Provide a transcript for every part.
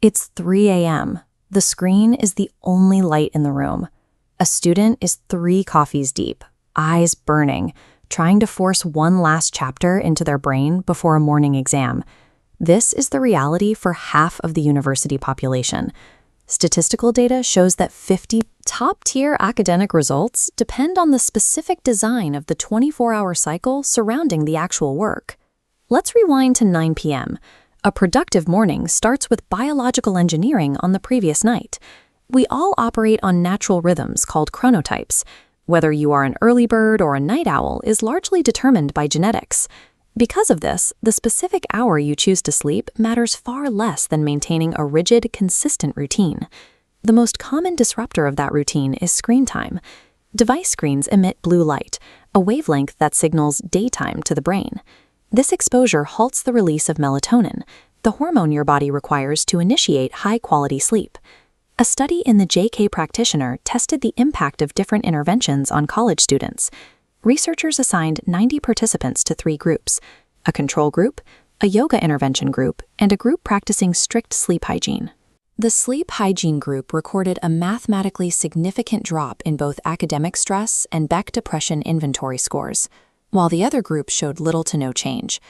It's 3 a.m. The screen is the only light in the room. A student is 3 coffees deep, eyes burning, trying to force one last chapter into their brain before a morning exam. This is the reality for half of the university population. Statistical data shows that 50 top-tier academic results depend on the specific design of the 24-hour cycle surrounding the actual work. Let's rewind to 9 p.m. A productive morning starts with biological engineering on the previous night. We all operate on natural rhythms called chronotypes. Whether you are an early bird or a night owl is largely determined by genetics. Because of this, the specific hour you choose to sleep matters far less than maintaining a rigid, consistent routine. The most common disruptor of that routine is screen time. Device screens emit blue light, a wavelength that signals daytime to the brain. This exposure halts the release of melatonin, the hormone your body requires to initiate high-quality sleep. A study in the JK Practitioner tested the impact of different interventions on college students. Researchers assigned 90 participants to 3 groups: a control group, a yoga intervention group, and a group practicing strict sleep hygiene. The sleep hygiene group recorded a mathematically significant drop in both academic stress and Beck Depression Inventory scores, while the other group showed little to no change.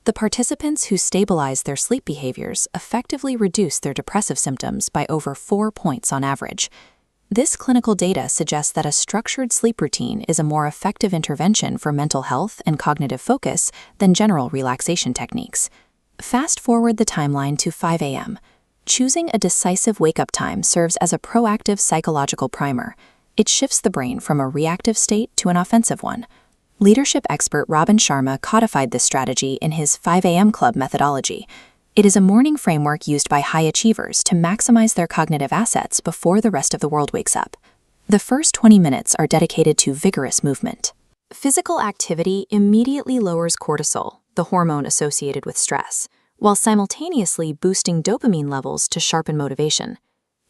The participants who stabilized their sleep behaviors effectively reduced their depressive symptoms by over 4 points on average. This clinical data suggests that a structured sleep routine is a more effective intervention for mental health and cognitive focus than general relaxation techniques. Fast forward the timeline to 5 a.m. Choosing a decisive wake-up time serves as a proactive psychological primer. It shifts the brain from a reactive state to an offensive one. Leadership expert Robin Sharma codified this strategy in his 5 a.m. Club methodology. It is a morning framework used by high achievers to maximize their cognitive assets before the rest of the world wakes up. The first 20 minutes are dedicated to vigorous movement. Physical activity immediately lowers cortisol, the hormone associated with stress, while simultaneously boosting dopamine levels to sharpen motivation.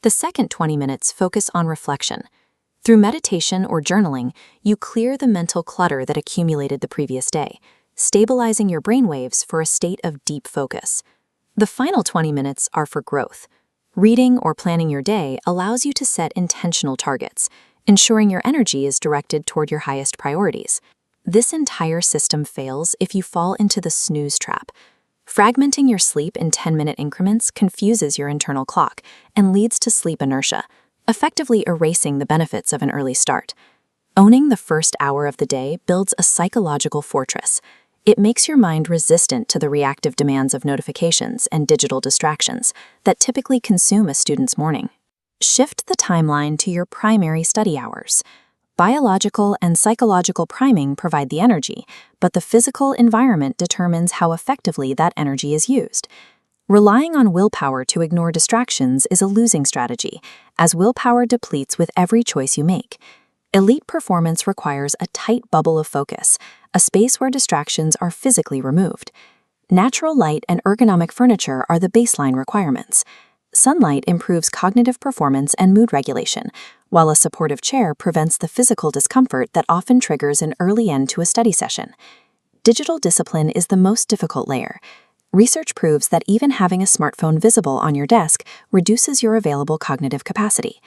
The second 20 minutes focus on reflection. Through meditation or journaling, you clear the mental clutter that accumulated the previous day, stabilizing your brainwaves for a state of deep focus. The final 20 minutes are for growth. Reading or planning your day allows you to set intentional targets, ensuring your energy is directed toward your highest priorities. This entire system fails if you fall into the snooze trap. Fragmenting your sleep in 10-minute increments confuses your internal clock and leads to sleep inertia, effectively erasing the benefits of an early start. Owning the first hour of the day builds a psychological fortress. It makes your mind resistant to the reactive demands of notifications and digital distractions that typically consume a student's morning. Shift the timeline to your primary study hours. Biological and psychological priming provide the energy, but the physical environment determines how effectively that energy is used. Relying on willpower to ignore distractions is a losing strategy, as willpower depletes with every choice you make. Elite performance requires a tight bubble of focus, a space where distractions are physically removed. Natural light and ergonomic furniture are the baseline requirements. Sunlight improves cognitive performance and mood regulation, while a supportive chair prevents the physical discomfort that often triggers an early end to a study session. Digital discipline is the most difficult layer. Research proves that even having a smartphone visible on your desk reduces your available cognitive capacity.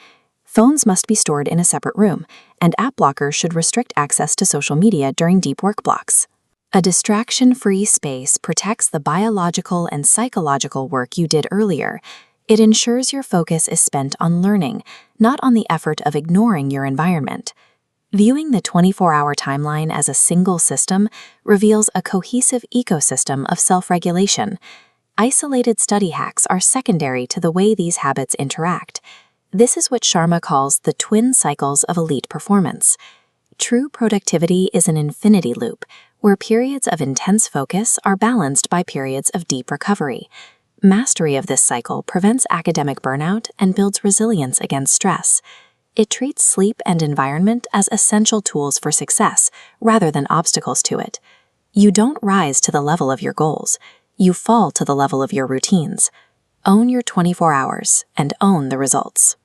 Phones must be stored in a separate room, and app blockers should restrict access to social media during deep work blocks. A distraction-free space protects the biological and psychological work you did earlier. It ensures your focus is spent on learning, not on the effort of ignoring your environment. Viewing the 24-hour timeline as a single system reveals a cohesive ecosystem of self-regulation. Isolated study hacks are secondary to the way these habits interact. This is what Sharma calls the twin cycles of elite performance. True productivity is an infinity loop, where periods of intense focus are balanced by periods of deep recovery. Mastery of this cycle prevents academic burnout and builds resilience against stress. It treats sleep and environment as essential tools for success, rather than obstacles to it. You don't rise to the level of your goals. You fall to the level of your routines. Own your 24 hours and own the results.